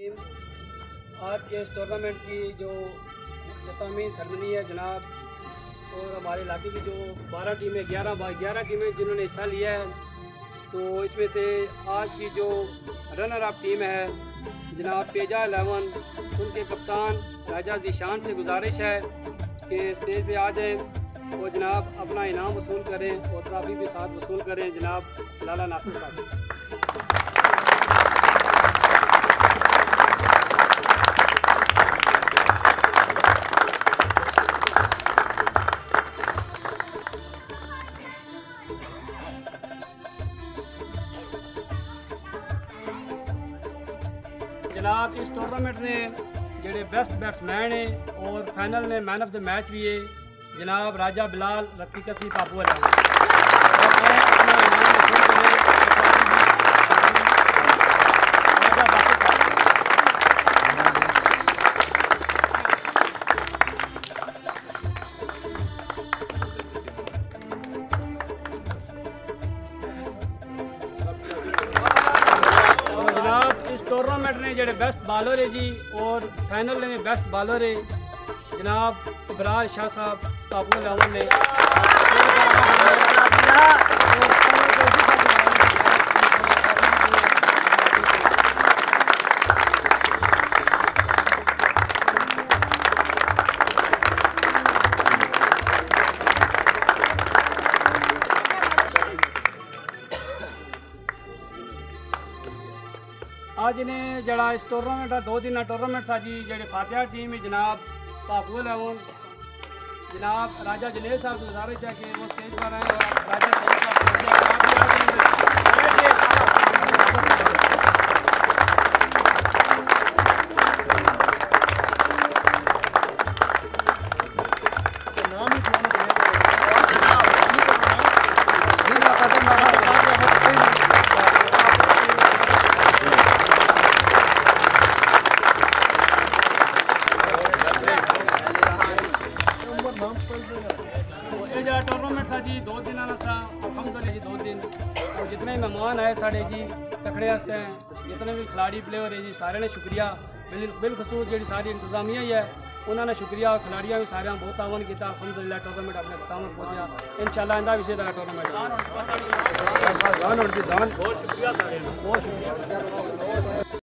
आज के इस टूर्नामेंट की जो इख्तितामी सरमनी है जनाब, और हमारे इलाके की जो 12 टीमें 11 टीमें जिन्होंने हिस्सा लिया है, तो इसमें से आज की जो रनर अप टीम है जनाब पेजा 11, उनके कप्तान राजा ज़ीशान से गुजारिश है कि स्टेज पे आ जाएं और जनाब अपना इनाम वसूल करें और ट्रॉफी भी साथ वसूल करें। जनाब लाला नासिर साहब। जनाब इस टूर्नामेंट ने जेडे बेस्ट बैट्समैन है और फाइनल ने मैन ऑफ द मैच भी है जनाब राजा बिलाल रफीकसी पापू इस टूर्नामेंट ने जेडे बेस्ट बॉलर है जी और फाइनल में बेस्ट बॉलर है जनाब इब्रार शाह साहब पापू लावन ने। आज इन्हें जड़ा इस टूर्नामेंट का 2 दिन टूर्नामेंट था जी। जेडे फातिहा टीम है जनाब पापू लावन जनाब राजा जनेश साहब से गुजारिश है कि वो स्टेज पर आए और राजा टूर्नामेंट था जी 2 दिन अलहमदुलिल्लाह जी 2 दिन। और जितने मेहमान आए साढ़े जी तकड़े वास्ते जितने भी खिलाड़ी प्लेयर है जी सारे ने शुक्रिया। बिलखसूस जी सारी इंतजामिया ही है उन्होंने शुक्रिया और खिलाड़ियों भी सारे बहुत तावन किया। अलहमदुलिल्लाह टूर्नामेंट अपने खत्म पहुँचा। इंशाल्लाह इंदा विषय का टूर्नामेंट बहुत शुक्रिया।